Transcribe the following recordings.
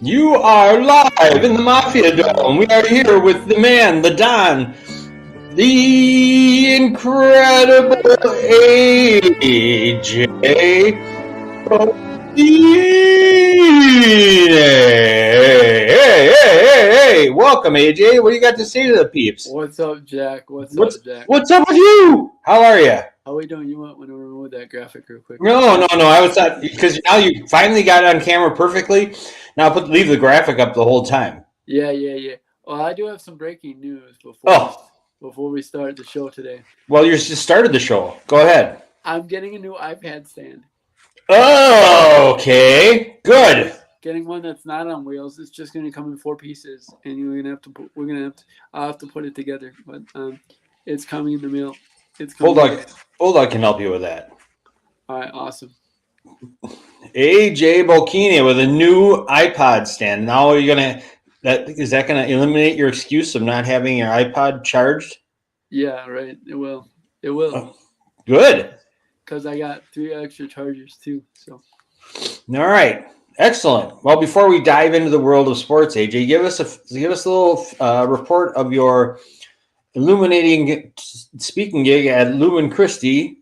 You are live in the Mafia Dome. We are here with the man, the Don, the incredible AJ. Hey, welcome, AJ. What do you got to say to the peeps? What's up, Jack? What's What's up, Jack? what's up with you? How are you? How we doing? You want to remove that graphic real quick? No. I was thought because now you finally got it on camera perfectly. Now leave the graphic up the whole time. Yeah. Well, I do have some breaking news Oh, before we start the show today. well, you just started the show. Go ahead. I'm getting a new iPad stand. Oh, okay. Good. Getting one that's not on wheels. It's just going to come in 4 pieces, and I'll have to put it together. But it's coming in the mail. It's coming. Bulldog can help you with that. All right, awesome. AJ Bolkini with a new iPod stand. Now you're gonna is that gonna eliminate your excuse of not having your iPod charged? Yeah, right. It will. It will. Oh, good. Because I got 3 extra chargers too. So. All right. Excellent. Well, before we dive into the world of sports, AJ, give us a little report of your illuminating speaking gig at Lumen Christi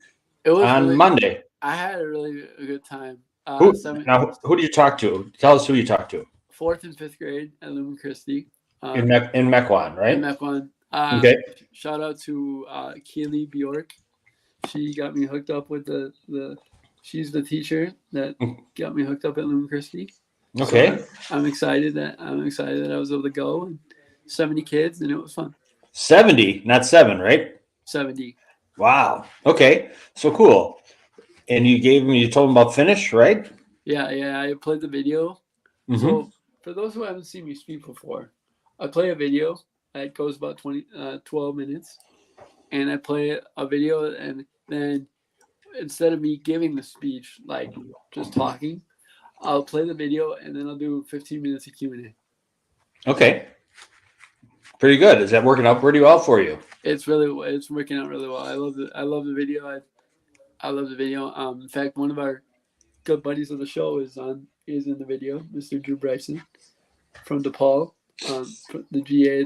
on Monday. I had a really good time. Who did you talk to? Tell us who you talked to. 4th and 5th grade at Lumen Christi. In Mequon, right? In Mequon. Okay. Shout out to Keely Bjork. She got me hooked up with she's the teacher that got me hooked up at Lumen Christi. Okay. So I'm excited that I was able to go, and 70 kids, and it was fun. 70, not 7, right? 70. Wow. Okay. So cool. And you told them about Finish, right? Yeah. I played the video. Mm-hmm. So for those who haven't seen me speak before, I play a video that goes about 12 minutes, and I play a video, and then instead of me giving the speech, like just talking, I'll play the video, and then I'll do 15 minutes of Q&A. Okay. Pretty good. Is that working out pretty well for you? It's working out really well. I love the video. I love the video. In fact, one of our good buddies of the show is in the video, Mr. Drew Bryson from DePaul, the GA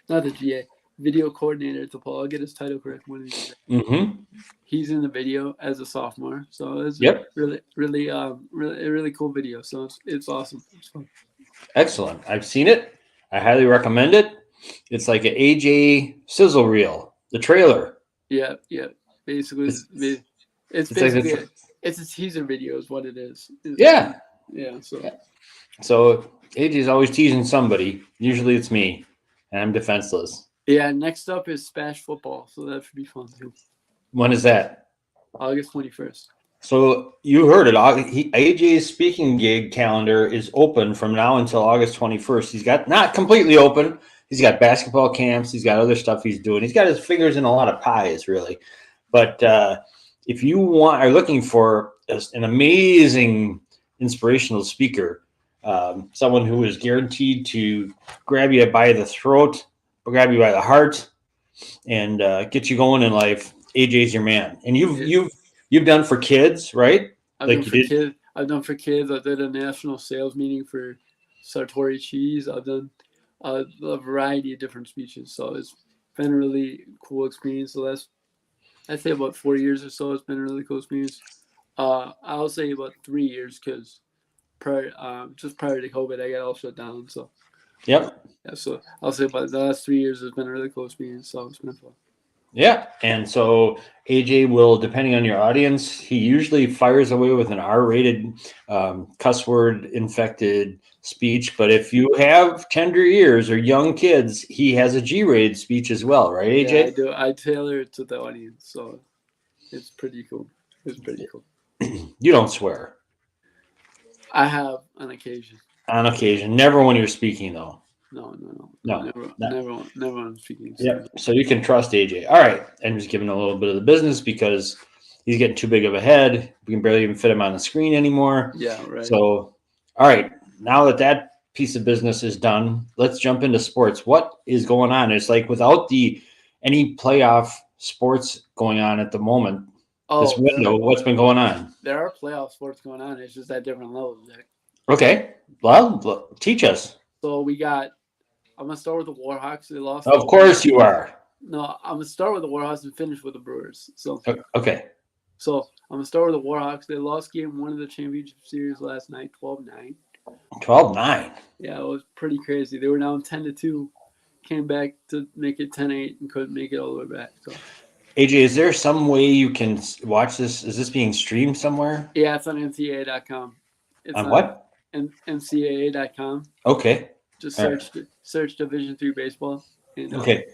not the GA, video coordinator at DePaul. I'll get his title correct one of these days. Mm-hmm. He's in the video as a sophomore, so it's really cool video. So it's awesome. It's fun. Excellent. I've seen it. I highly recommend it. It's like an AJ sizzle reel, the trailer. Yeah. Basically, it's a teaser video is what it is. Yeah. So AJ's always teasing somebody. Usually it's me, and I'm defenseless. Yeah. Next up is Smash Football, so that should be fun too. When is that? August 21st. So you heard it. AJ's speaking gig calendar is open from now until August 21st. He's got not completely open. He's got basketball camps. He's got other stuff he's doing. He's got his fingers in a lot of pies, really. But if you are looking for an amazing inspirational speaker, someone who is guaranteed to grab you by the throat, grab you by the heart, and get you going in life, AJ's your man. And you've done for kids, right? I've done for kids. I did a national sales meeting for Sartori Cheese. I've done a variety of different speeches. So it's been a really cool experience. So I'd say about 4 years or so. It's been a really cool experience. I'll say about 3 years because prior to COVID, I got all shut down. So yep. Yeah, so I'll say about the last 3 years has been a really cool experience. So it's been fun. Yeah, and so AJ will, depending on your audience, he usually fires away with an R-rated, cuss word infected speech. But if you have tender ears or young kids, he has a G-rated speech as well, right, AJ? Yeah, I do. I tailor it to the audience, so it's pretty cool. You don't swear. I have on occasion. On occasion, never when you're speaking, though. No. Never when I'm speaking. Yeah, so you can trust AJ. All right, I'm just giving a little bit of the business because he's getting too big of a head. We can barely even fit him on the screen anymore. Yeah, right. So, all right, now that piece of business is done, let's jump into sports. What is going on? It's like without any playoff sports going on at the moment, this window, what's been going on? There are playoff sports going on. It's just at different levels, Jack. Okay. Well, teach us. So we got. I'm gonna start with the Warhawks. They lost Of to the. course you are. No, I'm gonna start with the Warhawks and finish with the Brewers. Okay. So I'm gonna start with the Warhawks. They lost game one of the championship series last night, 12-9. 12-9. Yeah, it was pretty crazy. They were down 10-2, came back to make it 10-8 and couldn't make it all the way back. So AJ, is there some way you can watch this? Is this being streamed somewhere? yeah, it's on NCAA.com. It's On on what? NCAA.com. Okay. Just All right. search Division III baseball, and Okay.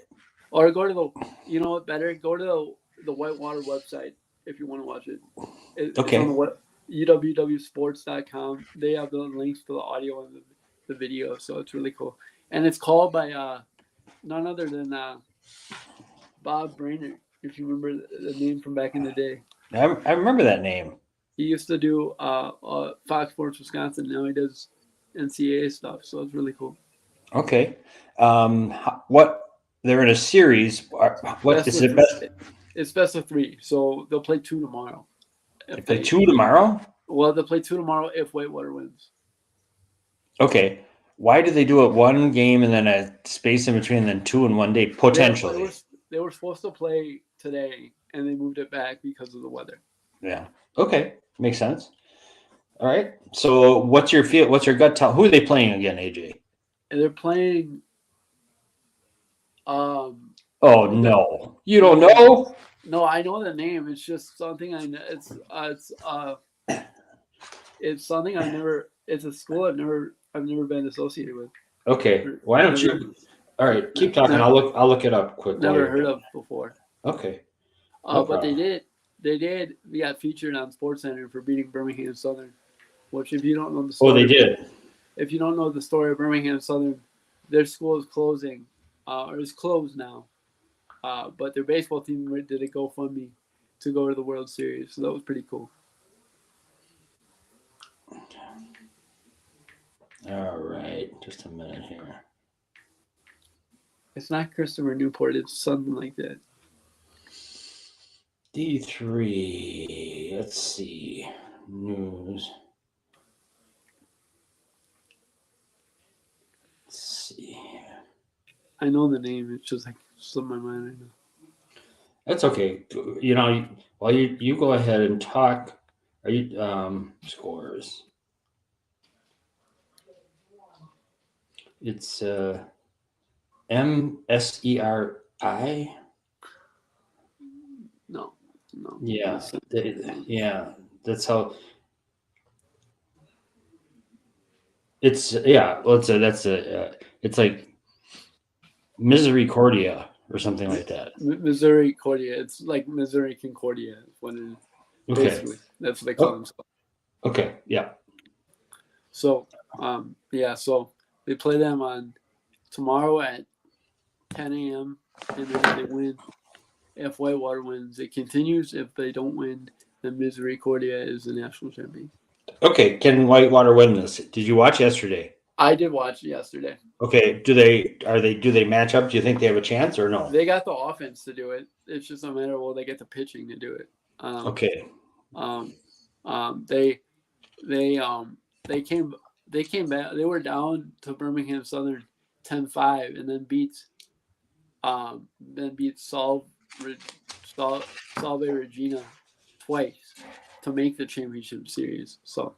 or go to the, you know what, better go to the Whitewater website if you want to watch it. It's on Okay. the web, uwwsports.com. They have the links to the audio and the video, so it's really cool. And it's called by none other than Bob Brainerd, if you remember the name from back in the day. I remember that name. He used to do Fox Sports Wisconsin. Now he does NCAA stuff, so it's really cool. Okay. What they're in a series. What is it? Best? It's best of three, so they'll play two tomorrow. They play two tomorrow. Well, they'll play two tomorrow if Whitewater wins. Okay. Why did they do it one game and then a space in between, and then two in one day potentially? They were supposed to play today, and they moved it back because of the weather. Yeah. Okay. Makes sense. All right. So, what's your feel? What's your gut tell? Who are they playing again, AJ? And they're playing. Oh no, you don't know? No, I know the name. It's just something I know. It's something I never. It's a school I've never been associated with. Okay. Why don't you? All right. Keep talking. I'll look it up quick. Never heard of before. Okay. But they did. We got featured on SportsCenter for beating Birmingham Southern. Which, if you don't know the story, they did. If you don't know the story of Birmingham Southern, their school is closing, or is closed now. But their baseball team did a GoFundMe to go to the World Series, so that was pretty cool. All right, just a minute here. It's not Christopher Newport; it's something like that. D3. Let's see. News. Let's see. I know the name. It's just like slipped my mind right now. That's okay. You know, while you go ahead and talk. Are you scores? It's MSERI. No. Yeah, yeah. That's how. It's Well, it's like Misericordia or something like that. Misericordia. It's like Missouri Concordia when it. Okay. Basically, that's what they call themselves. Okay. Yeah. So, so they play them on tomorrow at 10 a.m. and then if they win, if Whitewater wins, it continues. If they don't win, then Misericordia is the national champion. Okay. Can Whitewater win this? Did you watch yesterday? I did watch it yesterday. Okay. Do they match up? Do you think they have a chance or no? They got the offense to do it. It's just a matter of they get the pitching to do it. Okay. They came back. They were down to Birmingham Southern 10-5 and then beat Salve Regina twice to make the championship series. So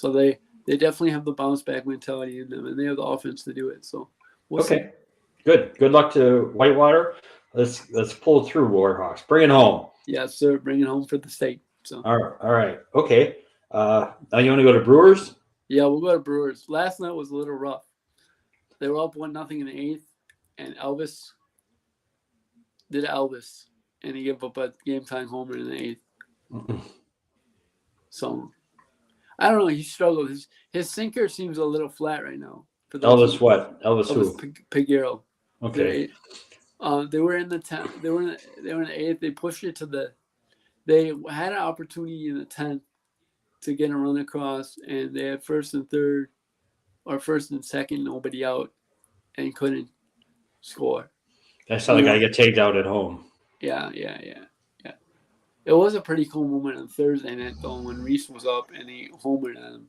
they definitely have the bounce back mentality in them, and they have the offense to do it. So we'll see. Good luck to Whitewater. Let's pull through, Warhawks. Bring it home. Yes, sir. Bring it home for the state. So all right. Okay. Now you want to go to Brewers? Yeah, we'll go to Brewers. Last night was a little rough. They were up 1-0 in the 8th, and Elvis did Elvis, and he gave up a game-time homer in the 8th. Mm-hmm. So, I don't know. He struggled. His sinker seems a little flat right now. Elvis what? Elvis who? Piguero. Okay. They were in the 10th. They were in the 8th. They pushed it to the. They had an opportunity in the 10th to get a run across, and they had first and third, or first and second, nobody out, and couldn't score. I saw the guy get tagged out at home. Yeah. It was a pretty cool moment on Thursday night, though, when Reese was up and he homered on him.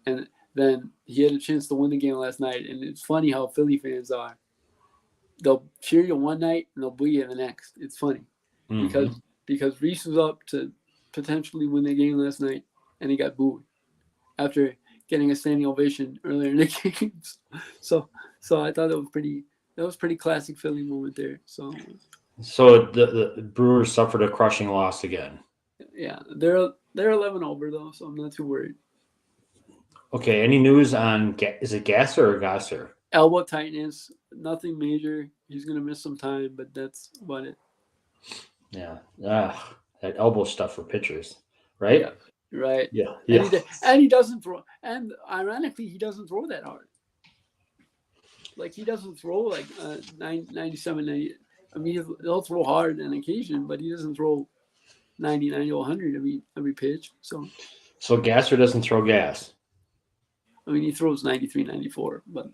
And then he had a chance to win the game last night. And it's funny how Philly fans are. They'll cheer you one night and they'll boo you the next. It's funny because Reese was up to potentially win the game last night, and he got booed after getting a standing ovation earlier in the games. So I thought that was pretty classic Philly moment there. So the Brewers suffered a crushing loss again. yeah, they're 11 over though, so I'm not too worried. Okay, any news on is it Gasser or Gasser? Elbow tightness, nothing major. He's gonna miss some time, but that's about it. Yeah, that elbow stuff for pitchers, right? Yeah, right. Yeah. And he doesn't throw. And ironically, he doesn't throw that hard. Like he doesn't throw like 97, 90. I mean, he'll throw hard on occasion, but he doesn't throw 99 to 100 every pitch. So Gasser doesn't throw gas. I mean, he throws 93, 94, but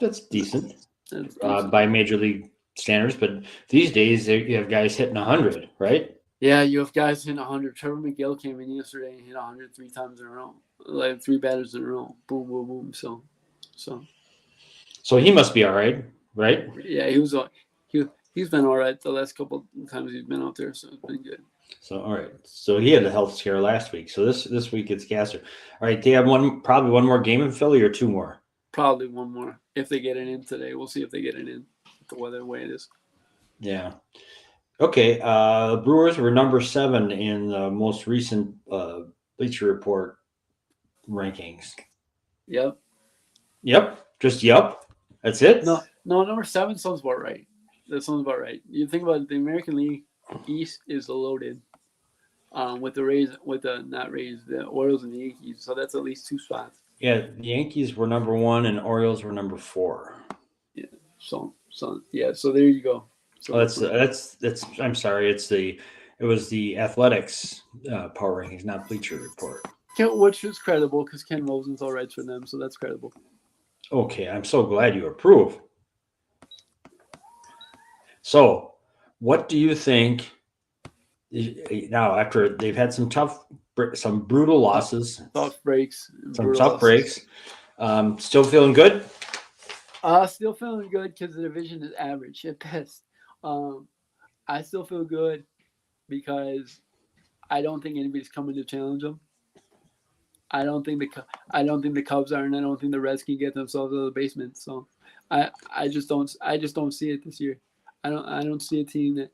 that's decent. That's decent. By major league standards. But these days, you have guys hitting 100, right? Yeah, you have guys hitting 100. Trevor McGill came in yesterday and hit 100 3 times in a row, like 3 batters in a row. Boom, boom, boom. So he must be all right? Yeah, he's been all right the last couple of times he's been out there, so it's been good. So all right. So he had a health scare last week. So this week it's Gasser. All right, they have probably one more game in Philly or 2 more. Probably one more if they get it in today. We'll see if they get it in. The weather the way it is. Yeah. Okay. Brewers were number 7 in the most recent Bleacher Report rankings. Yep. Just yep. That's it. No. Number 7 sounds about right. That sounds about right. You think about it, the American League East is loaded. With the Orioles and the Yankees. So that's at least 2 spots. Yeah, the Yankees were number 1 and Orioles were number 4. Yeah. So there you go. So that's. I'm sorry. It was the Athletics power rankings, not Bleacher Report. Which is credible because Ken Rosenthal all writes for them, so that's credible. Okay, I'm so glad you approve. So, what do you think? Now, after they've had some brutal losses, tough breaks, still feeling good. Still feeling good because the division is average at best. I still feel good because I don't think anybody's coming to challenge them. I don't think the Cubs are, and I don't think the Reds can get themselves out of the basement. So, I just don't see it this year. I don't see a team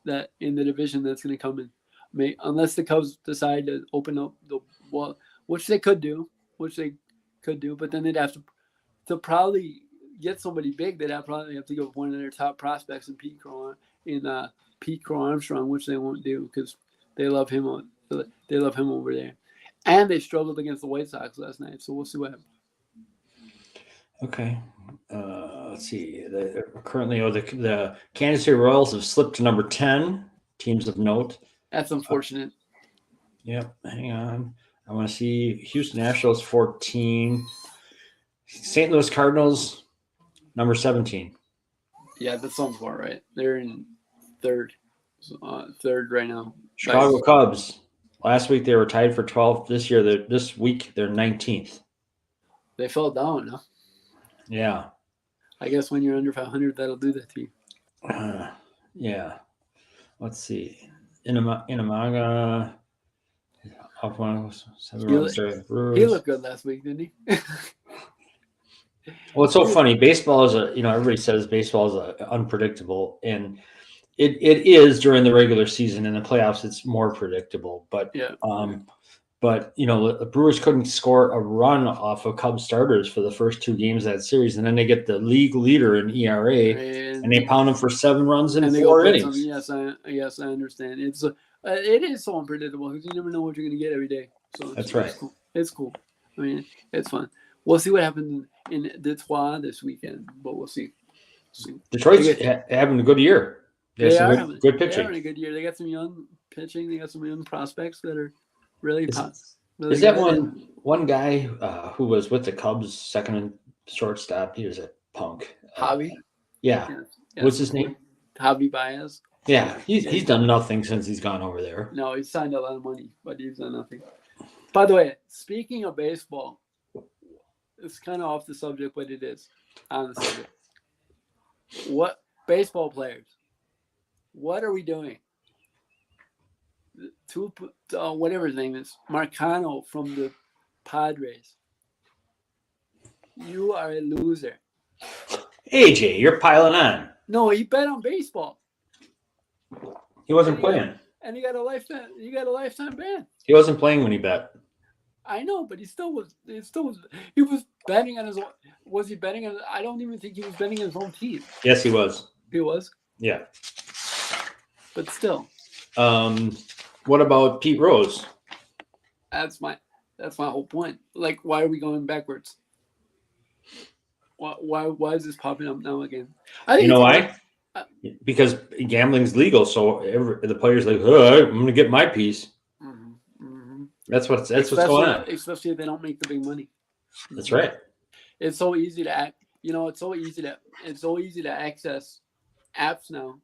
that in the division that's going to come in, unless the Cubs decide to open up the wall, which they could do, but then they'd have to probably get somebody big. They'd probably have to go with one of their top prospects in Pete Crow Armstrong, which they won't do because they love him. They love him over there, and they struggled against the White Sox last night. So we'll see what happens. Okay. Let's see. Currently, the Kansas City Royals have slipped to number 10. Teams of note. That's unfortunate. Yep. Hang on. I want to see Houston Astros 14. St. Louis Cardinals number 17. Yeah, that sounds about right. They're in third right now. Chicago Cubs. Last week they were tied for 12th. This week they're 19th. They fell down, huh? Yeah. I guess when you're under 500, that'll do that to you. Yeah. Let's see. Inamaga. He looked good last week, didn't he? Well, it's so funny. Baseball is everybody says baseball is unpredictable, and it is during the regular season. In the playoffs, it's more predictable. But yeah. But the Brewers couldn't score a run off of Cubs starters for the first 2 games of that series, and then they get the league leader in ERA, and they pound them for 7 runs in 4 innings. Yes, I understand. It is so unpredictable because you never know what you're going to get every day. So that's right. It's cool. I mean, it's fun. We'll see what happens in Detroit this weekend, but we'll see. Detroit's having a good year. They are having good pitching. They're having a good year. They got some young pitching. They got some young prospects that are really hot. Is that one guy who was with the Cubs, second and shortstop? He was a punk. Javi? Yeah. What's his name? Javi Baez. Yeah, he's done nothing since he's gone over there. No, he's signed a lot of money, but he's done nothing. By the way, speaking of baseball, it's kind of off the subject, but it is on the subject. What baseball players? What are we doing? Whatever his name is, Marcano from the Padres. You are a loser. AJ, you're piling on. No, he bet on baseball. He wasn't playing. And he got a lifetime ban. He wasn't playing when he bet. I know, but he still was. He was betting on his own. Was he betting on? I don't even think he was betting on his own team. Yes, he was. He was. Yeah. But still. What about Pete Rose? That's my whole point. Like, why are we going backwards? Why is this popping up now again? You know why? Because gambling's legal, so the players like, oh, I'm going to get my piece. That's what's going on. Especially if they don't make the big money. That's right. It's so easy to act. It's so easy to access apps now.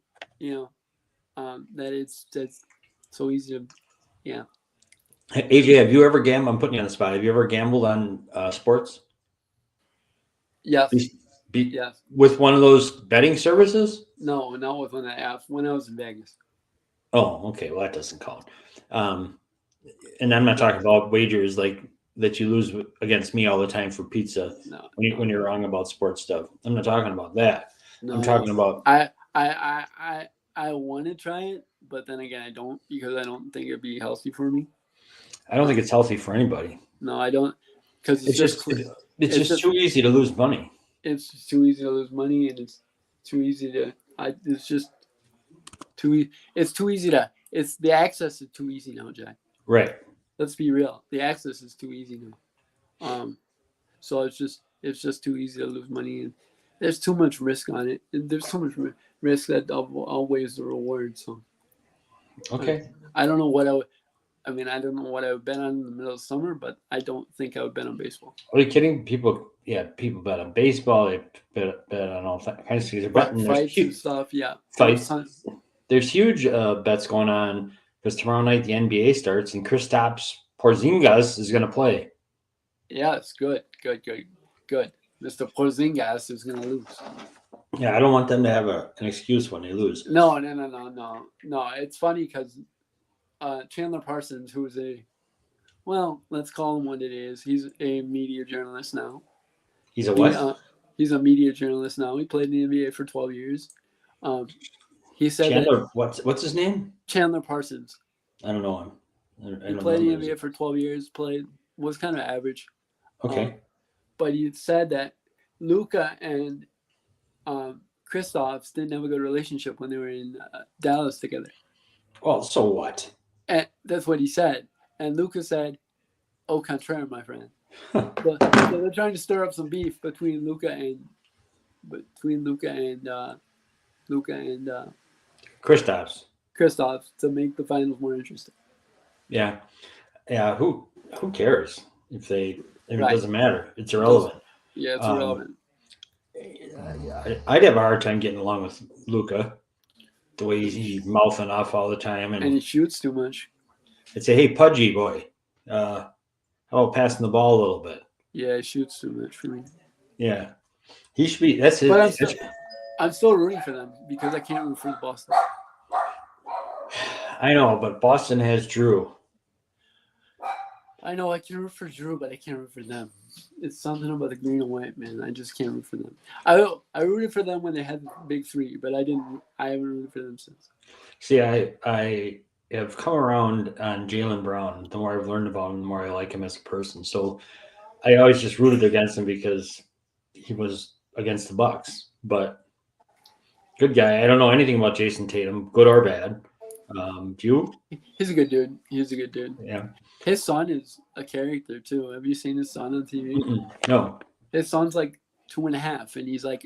That it's so easy to, yeah. Hey, AJ, have you ever gambled? I'm putting you on the spot. Have you ever gambled on sports? Yes. Yes. With one of those betting services? No, not with one of the apps. When I was in Vegas. Oh, okay. Well, that doesn't count. And I'm not talking about wagers like that you lose against me all the time for pizza. No, when you're wrong about sports stuff. I'm not talking about that. No, I'm talking about. I want to try it, but then again, I don't, because I don't think it'd be healthy for me. I don't think it's healthy for anybody. No, I don't, because it's just too easy to lose money. It's just too easy to lose money, and it's too easy to. It's just too. It's too easy to. It's the access is too easy now, Jack. Right. Let's be real. The access is too easy now. So it's just too easy to lose money, and there's too much risk on it. And there's so much risk that outweighs the reward. So. Okay. I don't know what I would. I mean, I don't know what I would bet on in the middle of summer, but I don't think I would bet on baseball. Are you kidding? People bet on baseball. They bet on all kinds of things. Fights and stuff, yeah. Fights. There's huge bets going on because tomorrow night the NBA starts and Kristaps Porzingis is going to play. Yes, good. Mr. Porzingis is going to lose. Yeah, I don't want them to have an excuse when they lose. No. It's funny because Chandler Parsons, who's let's call him what it is. He's a media journalist now. He's a what? He's a media journalist now. He played in the NBA for 12 years. He said Chandler, what's his name? Chandler Parsons. I don't know him. He played in the NBA for 12 years. Was kind of average. Okay. But he said that Luka and Kristaps didn't have a good relationship when they were in Dallas together. Well, so what? And that's what he said. And Luka said, "Au contraire, my friend." So they're trying to stir up some beef between Luka and Kristaps to make the finals more interesting. Yeah. Who cares if it doesn't matter? It's irrelevant. Yeah, it's irrelevant. I'd have a hard time getting along with Luka, the way he's mouthing off all the time, and he shoots too much. I'd say, "Hey, pudgy boy, how about passing the ball a little bit?" Yeah, he shoots too much for me. Yeah, he should be. That's it. But I'm still rooting for them because I can't root for Boston. I know, but Boston has Drew. I know I can root for Drew, but I can't root for them. It's something about the green and white, man. I just can't root for them. I rooted for them when they had the big three, but I haven't rooted for them since. See, I have come around on Jaylen Brown. The more I've learned about him, the more I like him as a person. So I always just rooted against him because he was against the Bucks. But good guy. I don't know anything about Jason Tatum, good or bad. Do you? He's a good dude. Yeah. His son is a character too. Have you seen his son on TV? No. His son's like 2.5, and he's like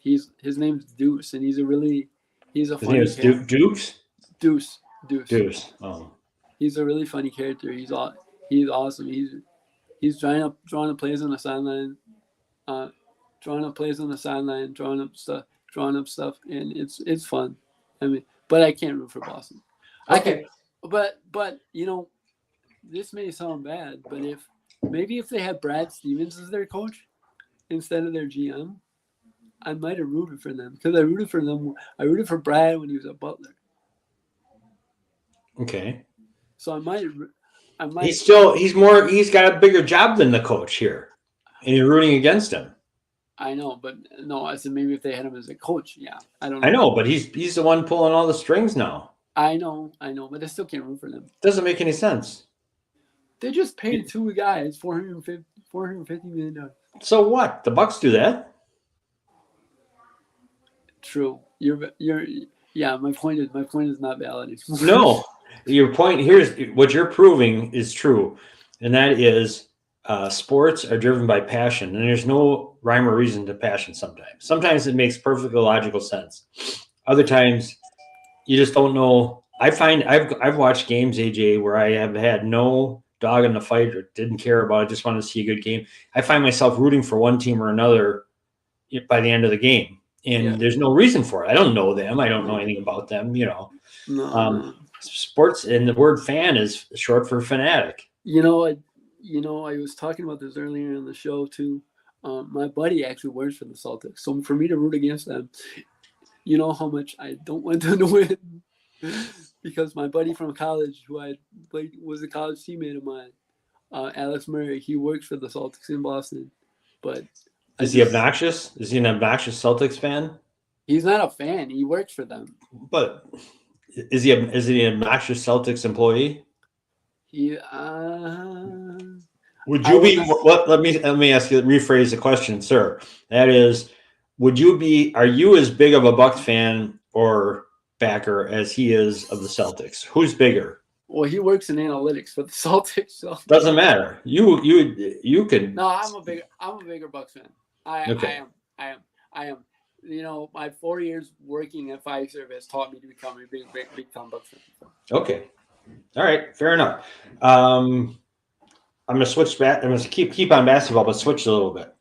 his name's Deuce, and he's a funny character. Deuce. Oh. He's a really funny character. He's awesome. He's drawing up plays on the sideline, drawing up stuff, and it's fun. I mean, but I can't root for Boston. Okay. But this may sound bad, but if they had Brad Stevens as their coach instead of their GM, I might have rooted for them because I rooted for them. I rooted for Brad when he was at Butler, Okay. so I might. He's got a bigger job than the coach here, and you're rooting against him. I know, but no, I said maybe if they had him as a coach, yeah, I don't know. I know, but he's the one pulling all the strings now. I know, but I still can't root for them. Doesn't make any sense. They just paid two guys $450 million. So what? The Bucks do that. True. Yeah. My point is not valid. No, your point here is what you're proving is true, and that is sports are driven by passion, and there's no rhyme or reason to passion. Sometimes it makes perfectly logical sense. Other times, you just don't know. I find I've watched games, AJ, where I have had no dog in the fight or didn't care about it, just wanted to see a good game. I find myself rooting for one team or another by the end of the game. And there's no reason for it. I don't know them. I don't know anything about them, No. Sports and the word fan is short for fanatic. I was talking about this earlier in the show too. My buddy actually works for the Celtics. So for me to root against them, you know how much I don't want them to win. Because my buddy from college, who I played, was a college teammate of mine, Alex Murray, he works for the Celtics in Boston. But is he obnoxious? Is he an obnoxious Celtics fan? He's not a fan. He works for them. But is he an obnoxious Celtics employee? Would you be? Let me ask you. Rephrase the question, sir. That is, are you as big of a Bucks fan or backer as he is of the Celtics? Who's bigger? Well, he works in analytics for the Celtics, so doesn't matter. You can. No, I'm a bigger Bucks fan. I am. My 4 years working at Pfizer has taught me to become a big time Bucks fan. So. Okay, all right, fair enough. I'm gonna switch back. I'm gonna keep on basketball, but switch a little bit.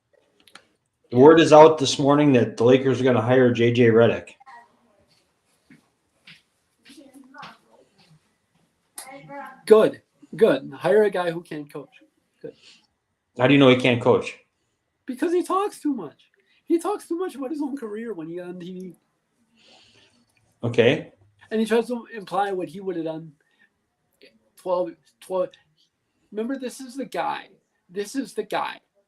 The word is out this morning that the Lakers are going to hire J.J. Redick. Good. Hire a guy who can coach. Good. How do you know he can't coach? Because he talks too much. He talks too much about his own career when he got on TV. Okay. And he tries to imply what he would have done 12. Remember, this is the guy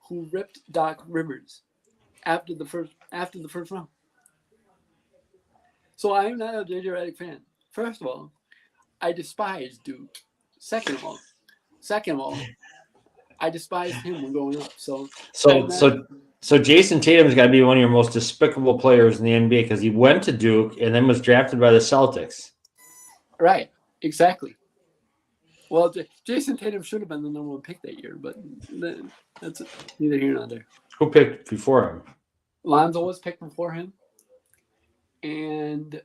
who ripped Doc Rivers after the first round. So I am not a J.J. Redick fan. First of all, I despise Duke. Second of all, I despised him when growing up. So Jason Tatum's got to be one of your most despicable players in the NBA because he went to Duke and then was drafted by the Celtics. Right. Exactly. Well, Jason Tatum should have been the number one pick that year, but that's neither here nor there. Who picked before him? Lonzo was picked before him, and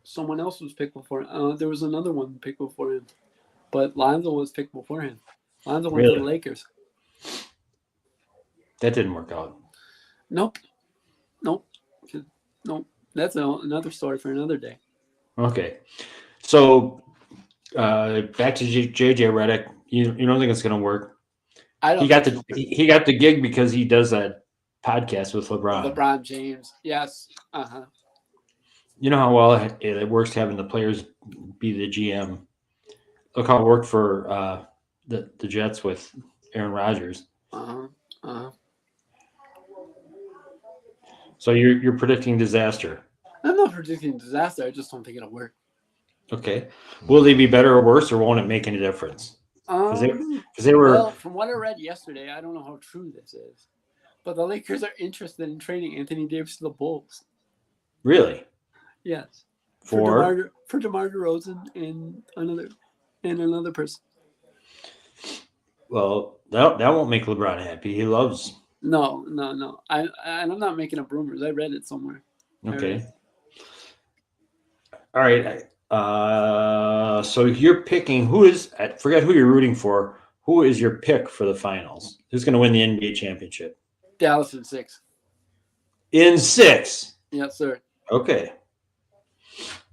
someone else was picked before him. There was another one picked before him, but Lonzo was picked before him. Lonzo went to the Lakers. That didn't work out. Nope. That's another story for another day. Okay. So back to J.J. Redick. You don't think it's going to work? I don't. He got the gig because he does that podcast with LeBron. LeBron James. Yes. You know how well it works having the players be the GM. Look how it worked for the Jets with Aaron Rodgers. So you're predicting disaster. I'm not predicting disaster. I just don't think it'll work. Okay. Will they be better or worse, or won't it make any difference? Because they were. Well, from what I read yesterday, I don't know how true this is, but the Lakers are interested in trading Anthony Davis to the Bulls. Really? Yes. For DeMar DeRozan and another person. Well, that won't make LeBron happy. He loves. No. I'm not making up rumors. I read it somewhere. Okay. All right. So you're picking I forget who you're rooting for. Who is your pick for the finals? Who's going to win the NBA championship? Dallas in 6. In 6? Yes, sir. Okay.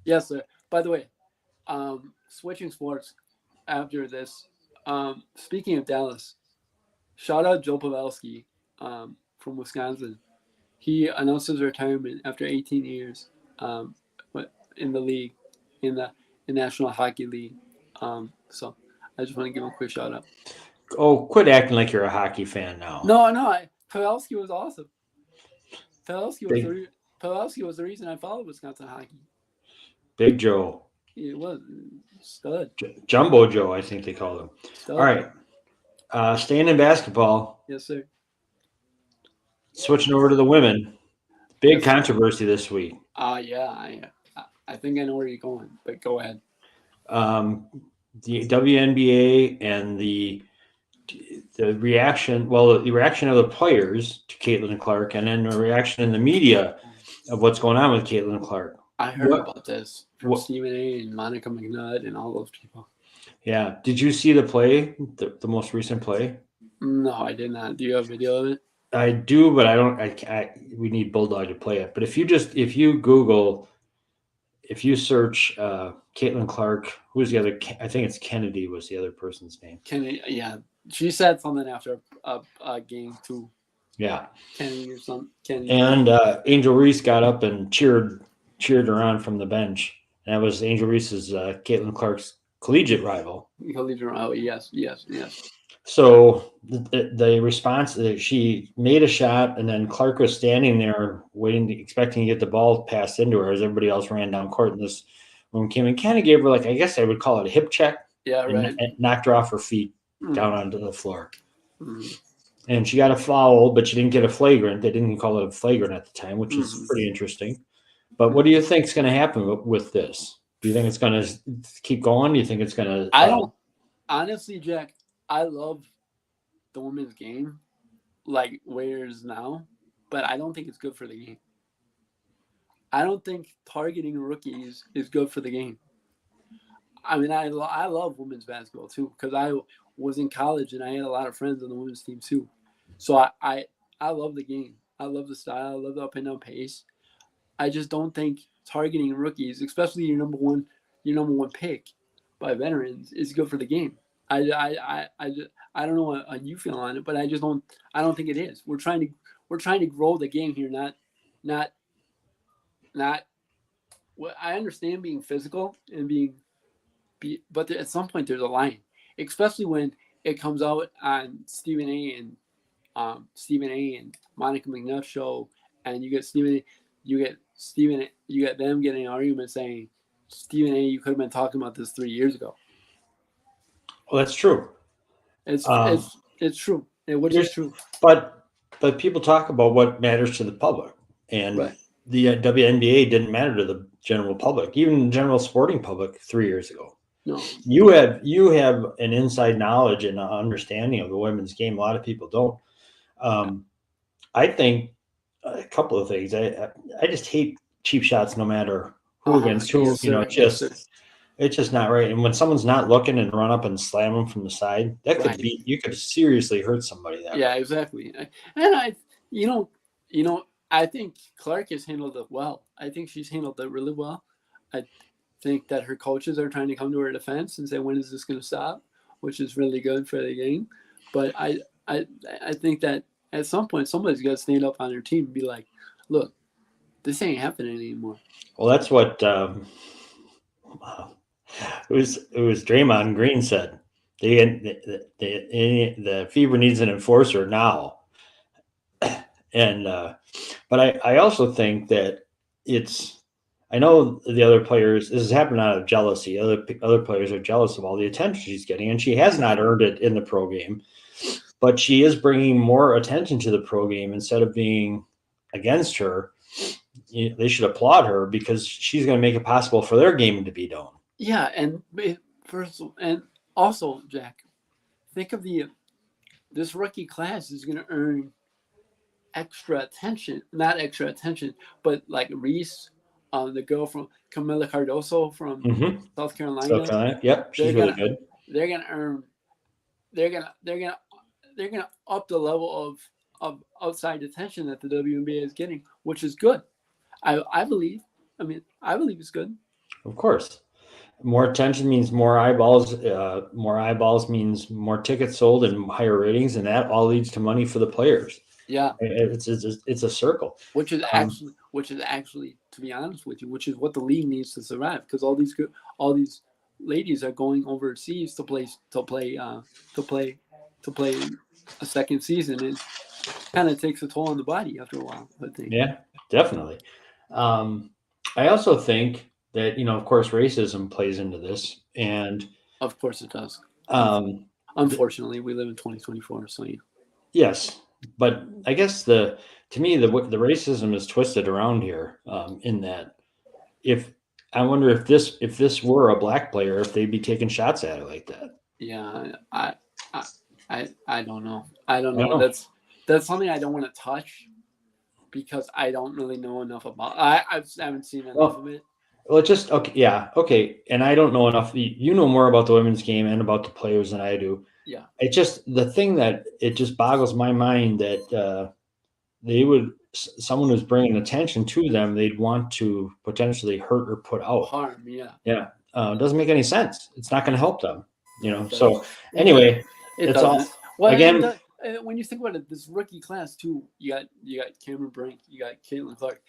Yes, sir. By the way, switching sports after this, Speaking of Dallas, shout out Joe Pavelski from Wisconsin. He announced his retirement after 18 years um, in the league, in the National Hockey League. So I just want to give him a quick shout out. Oh, quit acting like you're a hockey fan now. No, Pavelski was awesome. Pavelski was Big, the Pavelski was the reason I followed Wisconsin hockey. Big Joe. It was stud, Jumbo Joe, I think they call him. All stud. right. Staying in basketball, Yes, sir. switching over to the women. Big Yes, sir. controversy this week. Yeah. I think I know where you're going, but go ahead. The WNBA and the reaction, well, the reaction of the players to Caitlin Clark, and then the reaction in the media of what's going on with Caitlin Clark. I heard about this from what- Stephen A. and Monica McNutt and all those people. Yeah. Did you see the play, the most recent play? No, I did not. Do you have video of it? I do, but I don't. We need Bulldog to play it. But if you Google, if you search Caitlin Clark, who's the other? I think it's Kennedy was the other person's name. Kennedy, yeah, she said something after a game too. Yeah, Kennedy or something. Kennedy. and Angel Reese got up and cheered her on from the bench. And that was Angel Reese's Caitlin Clark's collegiate rival. Oh, yes. So the response that she made a shot, and then Clark was standing there waiting, expecting to get the ball passed into her as everybody else ran down court. And this woman came and kind of gave her, like, I guess I would call it a hip check. Yeah, right. And knocked her off her feet down onto the floor. Mm. And she got a foul, but she didn't get a flagrant. They didn't call it a flagrant at the time, which is pretty interesting. But what do you think is going to happen with this? Do you think it's going to keep going? Do you think it's going to? I don't. Honestly, Jack, I love the women's game, like where it is now, but I don't think it's good for the game. I don't think targeting rookies is good for the game. I mean, I love women's basketball too, because I was in college and I had a lot of friends on the women's team too. So I love the game. I love the style. I love the up and down pace. I just don't think targeting rookies, especially your number one pick by veterans, is good for the game. I don't know how you feel on it, but I don't think it is. We're trying to grow the game here, not. Well, I understand being physical and but at some point there's a line, especially when it comes out on Stephen A. and Monica McNutt show, and you get them getting an argument saying, Stephen A., you could have been talking about this 3 years ago. Well, that's true. It's true, which is true. But people talk about what matters to the public, and Right. The WNBA didn't matter to the general public, even the general sporting public 3 years ago. No, You have an inside knowledge and an understanding of the women's game. A lot of people don't. I think a couple of things. I just hate cheap shots, no matter who against who. Yes, sir. It's just not right. And when someone's not looking and run up and slam them from the side, that could be, you could seriously hurt somebody. Yeah, exactly. And I think Clark has handled it well. I think she's handled it really well. I think that her coaches are trying to come to her defense and say, when is this going to stop? Which is really good for the game. But I think that at some point somebody's got to stand up on their team and be like, look, this ain't happening anymore. Well, that's what it was Draymond Green said. The Fever needs an enforcer now. And but I also think that I know the other players, this has happened out of jealousy. Other players are jealous of all the attention she's getting, and she has not earned it in the pro game, but she is bringing more attention to the pro game instead of being against her. They should applaud her because she's going to make it possible for their game to be done. Yeah, and also, Jack, think of this rookie class is going to earn extra attention, not extra attention, but like Reese, the girl from Camila Cardoso from South Carolina. Yep, she's really good. They're gonna up the level of outside attention that the WNBA is getting, which is good. I believe. I mean, I believe it's good. Of course. More attention means more eyeballs. More eyeballs means more tickets sold and higher ratings, and that all leads to money for the players. Yeah, It's a circle. Um, which is actually, to be honest with you, which is what the league needs to survive, because all these ladies are going overseas to play to play a second season. It kind of takes a toll on the body after a while, I think. yeah, definitely. Um, I also think that of course, racism plays into this, and Of course it does. um, Unfortunately, we live in 2024, so yeah. yes, but I guess to me the racism is twisted around here. In that, if I wonder if this were a black player, if they'd be taking shots at it like that. Yeah, I, I don't know. I don't I don't know. know. That's something I don't want to touch because I don't really know enough about. I haven't seen enough of Well, it. well, just okay, yeah, okay. And I don't know enough. You know more about the women's game and about the players than I do. Yeah, It just the thing that it just boggles my mind that someone who's bringing attention to them, they'd want to potentially hurt or put out. harm. Yeah, Yeah, it doesn't make any sense. It's not going to yeah. help them. It doesn't. So It does. anyway, It it's all doesn't. Well, again. when you think about it, this rookie class too. You got Cameron Brink. You got Caitlin Clark.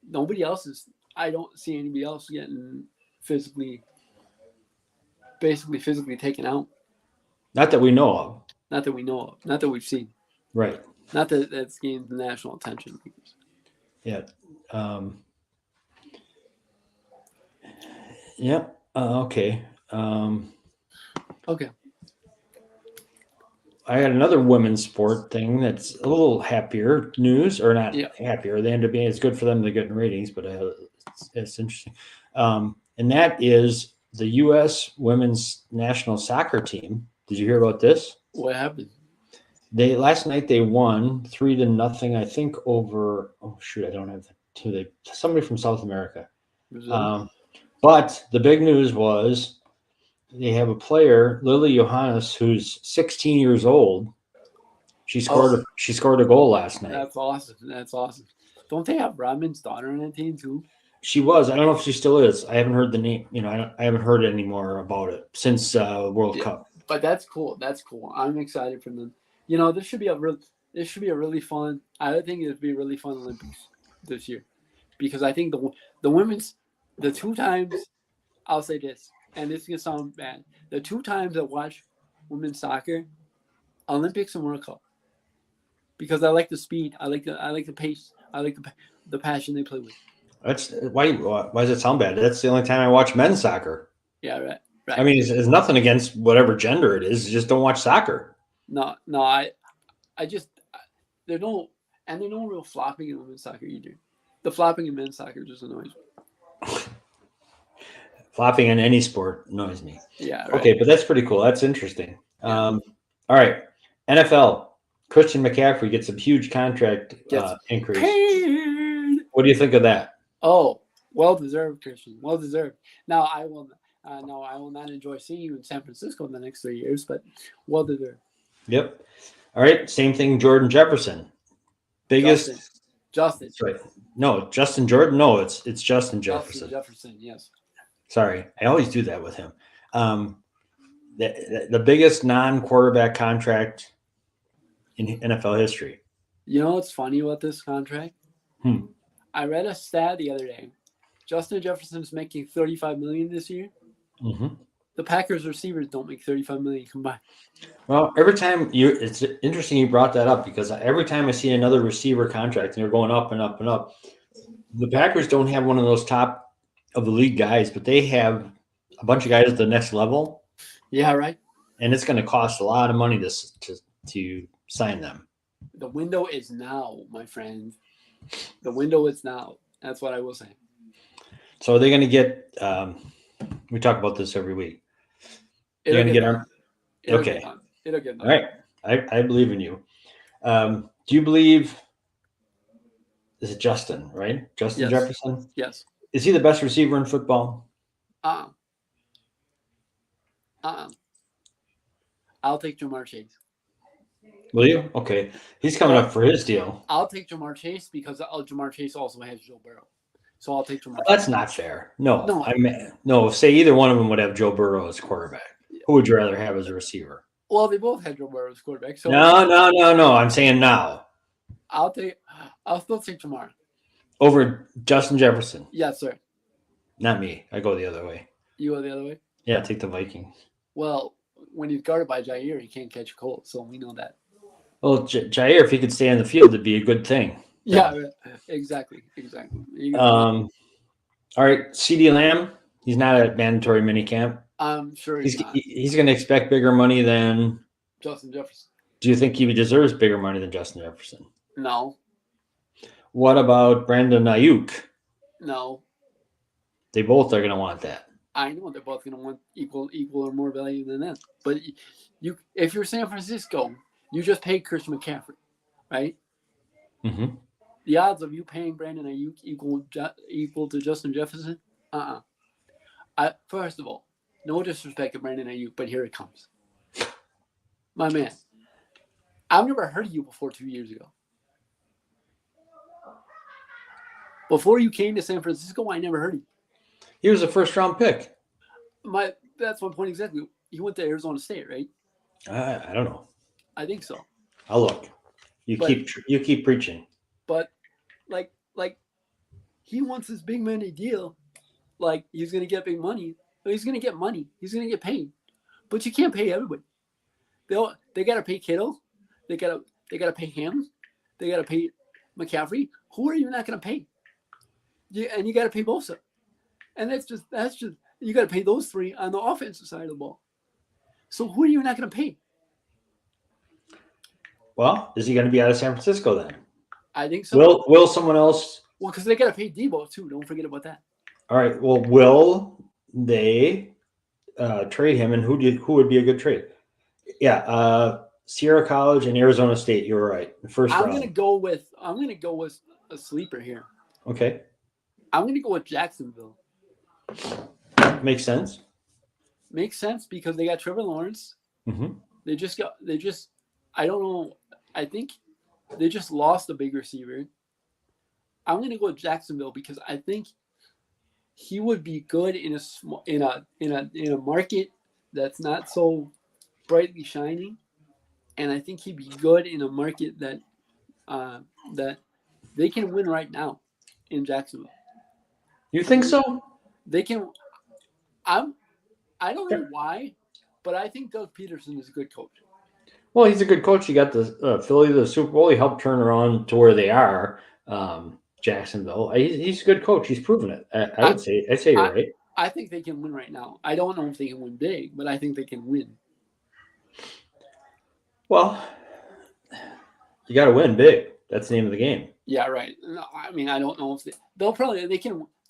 Nobody else is. I don't see anybody else getting physically, basically physically taken out. Not that we know of. Not that we know of. Not that we've seen. Right. Not that that's gained national attention. Yeah. Um, yeah. Okay. Okay. I got another women's sport thing that's a little happier news, or not Yeah. happier. They end up being it's good for them. They're getting ratings, but it's interesting. And that is the U.S. women's national soccer team. Did you hear about this? What happened? They last night they won 3-0. I think over. Oh shoot, I don't have who they. Somebody from South America. Brazil? Um, but the big news was they have a player, Lily Johannes, who's 16 years old. Oh, She scored a goal last night. that's awesome. That's awesome. Don't they have Rodman's daughter on that team too? She was. I don't know if she still is. I haven't heard the name. I haven't heard any more about it since World Yeah. Cup. But that's cool. That's cool. I'm excited for them. This should be a really fun. I think it'd be a really fun Olympics this year because I think the women's the two times I'll say this, and this is gonna sound bad. The two times I watch women's soccer, Olympics and World Cup, because I like the speed, I like the pace, I like the passion they play with. That's why does it sound bad? That's the only time I watch men's soccer. Yeah, right, I right. mean, it's nothing against whatever gender it is. Just don't watch soccer. No, no, I just they don't, and they don't real flopping in women's soccer either. The flopping in men's soccer just annoys me. Flopping in any sport annoys me. Yeah, right. Okay, but that's pretty cool. That's interesting. Yeah. All right, NFL. Christian McCaffrey gets a huge contract Gets increase. paid. What do you think of that? Oh, well deserved, Christian. Well deserved. Now I will. No, I will not enjoy seeing you in San Francisco in the next 3 years, but well deserved. Yep. All right. Same thing. Jordan Jefferson. Biggest. Justin. That's right. No, Justin Jordan. No, it's Justin Jefferson. Justin Jefferson. Yes. Sorry, I always do that with him. The biggest non-quarterback contract in NFL history. You know what's funny about this contract? Hmm. I read a stat the other day. Justin Jefferson's making $35 million this year. Mm-hmm. The Packers receivers don't make $35 million combined. Well, it's interesting you brought that up because every time I see another receiver contract and they're going up and up and up, the Packers don't have one of those top of the league guys, but they have a bunch of guys at the next level. Yeah, right. And it's going to cost a lot of money to sign them. The window is now, my friend. The window is now. That's what I will say. So are they going to get? We talk about this every week. They're going to get our. Okay. It'll get done. All right. I believe in you. Do you believe? Is it Justin? Right, Justin Jefferson. Yes. Is he the best receiver in football? I'll take Jamar Chase. Will you? Okay. He's coming up for his deal. I'll take Jamar Chase because Jamar Chase also has Joe Burrow. So I'll take Jamar. That's not fair. No, No. no. Say either one of them would have Joe Burrow as quarterback. Who would you rather have as a receiver? Well, they both had Joe Burrow as quarterback. So No. I'm saying now I'll still take Jamar. over Justin Jefferson. Yes, sir. Not me. I go the other way. You go the other way? Yeah, take the Vikings. Well, when he's guarded by Jair, he can't catch a cold, so we know that. Well, Jair, if he could stay on the field, it'd be a good thing. Yeah, exactly. All right, CeeDee Lamb. He's not at mandatory minicamp. I'm sure he's not. He's going to expect bigger money than Justin Jefferson. Do you think he deserves bigger money than Justin Jefferson? No. What about Brandon Ayuk? No. They both are going to want that. I know they're both going to want equal or more value than that. But if you're San Francisco, you just paid Christian McCaffrey, right? Mm-hmm. The odds of you paying Brandon Ayuk equal to Justin Jefferson? First of all, no disrespect to Brandon Ayuk, but here it comes. My man, I've never heard of you before 2 years ago. Before you came to San Francisco, I never heard of you. He was a first-round pick. That's my point exactly. He went to Arizona State, right? I don't know. I think so. I'll look. You keep preaching. But like he wants this big money deal. Like he's gonna get big money. He's gonna get money. He's gonna get paid. But you can't pay everybody. They gotta pay Kittle. They gotta pay him. They gotta pay McCaffrey. Who are you not gonna pay? And you gotta pay Bosa. And that's just you gotta pay those three on the offensive side of the ball. So who are you not gonna pay? Well, is he going to be out of San Francisco then? I think so. Will someone else? Well, because they got to pay Debo too. Don't forget about that. All right. Well, will they trade him, and who would be a good trade? Yeah, Sierra College and Arizona State. You were right. First round. I'm gonna go with a sleeper here. Okay. I'm gonna go with Jacksonville. Makes sense. Makes sense because they got Trevor Lawrence. Mm-hmm. I don't know. I think they just lost a big receiver. I'm gonna go with Jacksonville because I think he would be good in a market that's not so brightly shining, and I think he'd be good in a market that they can win right now in Jacksonville. You think so? They can. I don't know why, but I think Doug Peterson is a good coach. Well, he's a good coach. He got the Philly to the Super Bowl. He helped turn around to where they are, Jacksonville. He's a good coach. He's proven it. I'd say you're right. I think they can win right now. I don't know if they can win big, but I think they can win. Well, you got to win big. That's the name of the game. Yeah, right. No, I mean, I don't know if they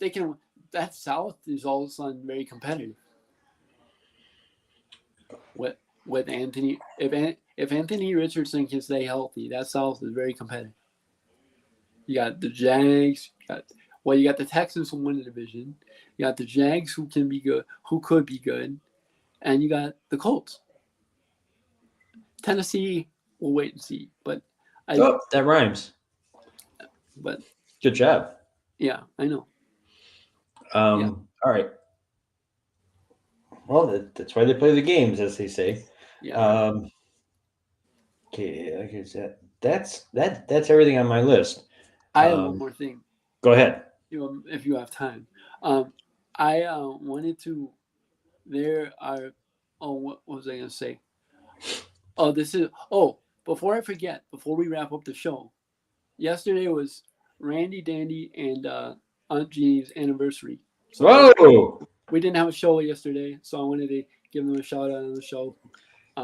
can. That South is all of a sudden very competitive. With Anthony, if Anthony Richardson can stay healthy, that South is very competitive. You got the Jags. You got the Texans who win the division. You got the Jags who could be good, and you got the Colts. Tennessee, we'll wait and see. But that rhymes. But good job. Yeah, I know. All right. Well, that's why they play the games, as they say. Yeah. Okay, like I said, that's everything on my list. I have one more thing. Go ahead. If you have time. I wanted to. What was I going to say? Before I forget, before we wrap up the show, yesterday was Randy Dandy and Aunt Jeannie's anniversary. So whoa! We didn't have a show yesterday, so I wanted to give them a shout out on the show.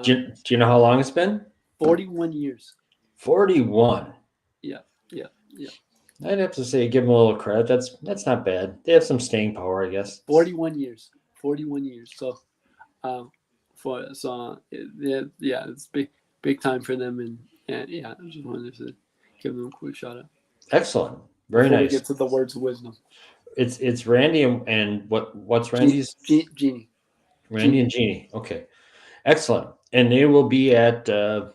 Do you know how long it's been? 41 years. 41. Yeah. I'd have to say, give them a little credit. That's not bad. They have some staying power, I guess. 41 years. So, it's big time for them, and I just wanted to give them a quick shout out. Excellent. Very nice. We get to the words of wisdom. It's Randy and what's Randy's? Jeannie. Randy and Jeannie. Okay. Excellent. And they will be at the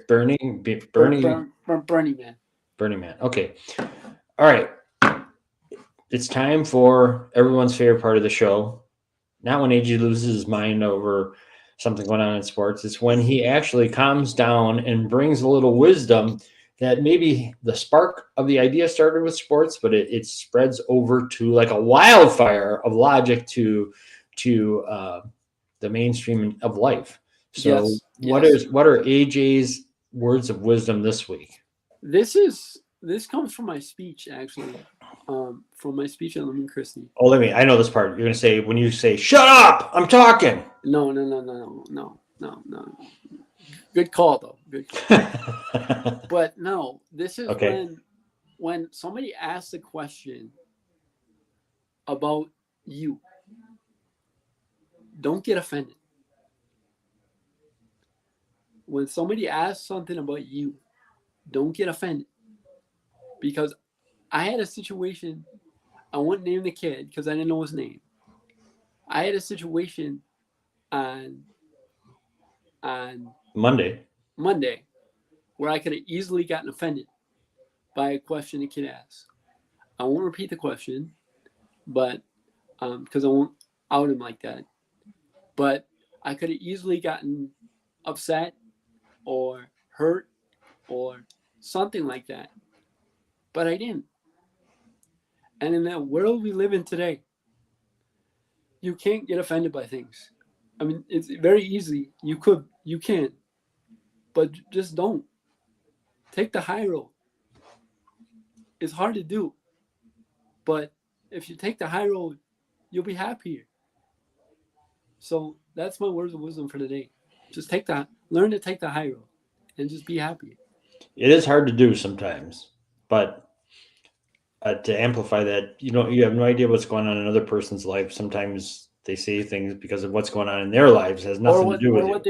Burning Man. Burning Man. Okay. All right. It's time for everyone's favorite part of the show. Not when AJ loses his mind over something going on in sports. It's when he actually calms down and brings a little wisdom that maybe the spark of the idea started with sports, but it spreads over to like a wildfire of logic to the mainstream of life. So Yes, yes. what are AJ's words of wisdom this week? This comes from my speech actually, from my speech at Lemon Christie. Oh, I know this part. You're going to say, when you say, shut up, I'm talking. No. Good call though. Good call. But no, this is Okay. when somebody asks a question about you, don't get offended. When somebody asks something about you, don't get offended. Because I had a situation, I wouldn't name the kid because I didn't know his name. I had a situation on on Monday. Monday where I could have easily gotten offended by a question the kid asked. I won't repeat the question, but because I won't out him like that. But I could have easily gotten upset or hurt or something like that. But I didn't. And in that world we live in today, you can't get offended by things. I mean, it's very easy. You can, but just don't. Take the high road. It's hard to do, but if you take the high road, you'll be happier. So that's my words of wisdom for today. Just learn to take the high road, and just be happy. It is hard to do sometimes, but to amplify that, you have no idea what's going on in another person's life. Sometimes they say things because of what's going on in their lives. It has nothing to do with you. What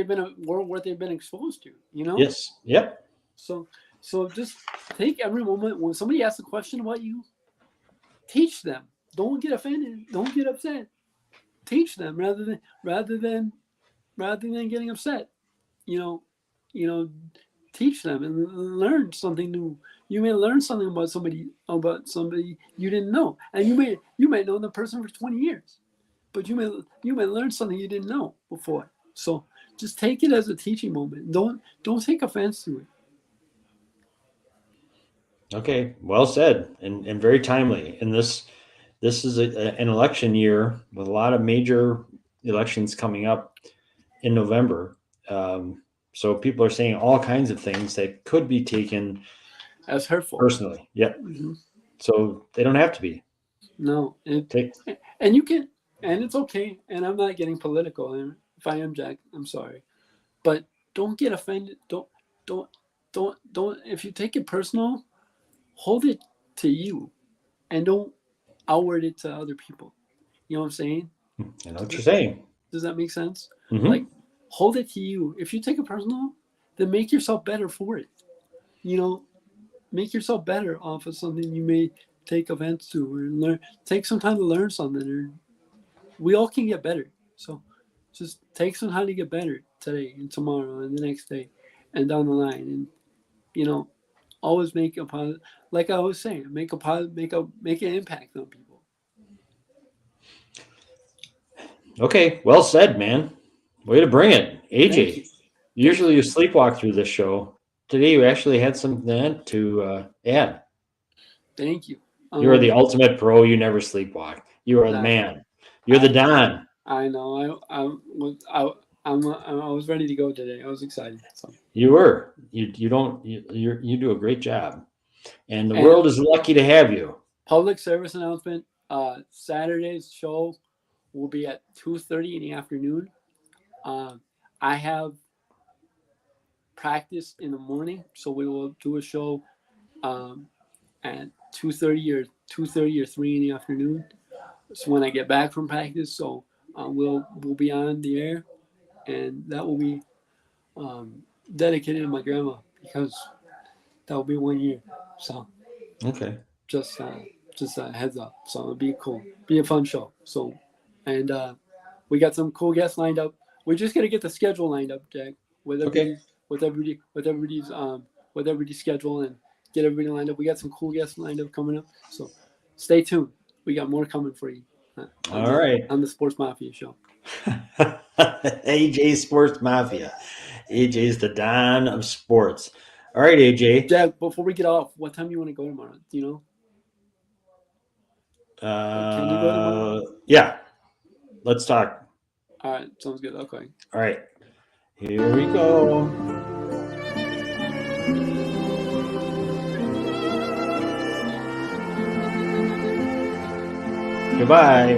they've been exposed to. Yes. Yep. So just take every moment when somebody asks a question about you, teach them. Don't get offended. Don't get upset. Teach them rather than getting upset. You know, you know, teach them and learn something new. You may learn something about somebody you didn't know, and you may know the person for 20 years, but you may learn something you didn't know before. So just take it as a teaching moment. Don't take offense to it. Okay. Well said, and very timely. And this is an election year with a lot of major elections coming up in November. So people are saying all kinds of things that could be taken As hurtful. personally. Yep. Mm-hmm. So they don't have to be. No, Take. and you can, and it's okay. And I'm not getting political. And if I am, Jack, I'm sorry, but don't get offended. Don't, don't. If you take it personal, hold it to you, and don't outward it to other people. You know what I'm saying? I know what you're saying. Does that make sense? Mm-hmm. Like, hold it to you. If you take it personal, then make yourself better for it. Make yourself better off of something you may take offense to, or learn. Take some time to learn something, or we all can get better. So just take some time to get better today and tomorrow and the next day and down the line. And always make a positive, like I was saying, make an impact on people. Okay, well said, man. Way to bring it, Thank you. AJ. Usually you sleepwalk through this show. Today you actually had something to add. Thank you. You are the ultimate pro. You never sleepwalk. You are the man. You're the Don. I know. I was ready to go today. I was excited. So. You were. You don't. You do a great job, and the world is lucky to have you. Public service announcement. Saturday's show will be at 2:30 in the afternoon. I have practice in the morning, so we will do a show at 2:30 or 3 in the afternoon. So when I get back from practice, so we'll be on the air, and that will be dedicated to my grandma because that will be 1 year. So okay, just a heads up. So it'll be cool, be a fun show. So, and we got some cool guests lined up. We're just gonna get the schedule lined up, Jack, with everybody's schedule, get everybody lined up. We got some cool guests lined up coming up, so stay tuned. We got more coming for you. All right. On the Sports Mafia show. AJ Sports Mafia. AJ is the Don of sports. All right, AJ. Jack, before we get off, what time you want to go tomorrow? Do you know? Can you go tomorrow? Yeah. Let's talk. All right, sounds good. Okay. All right. Here we go. Goodbye.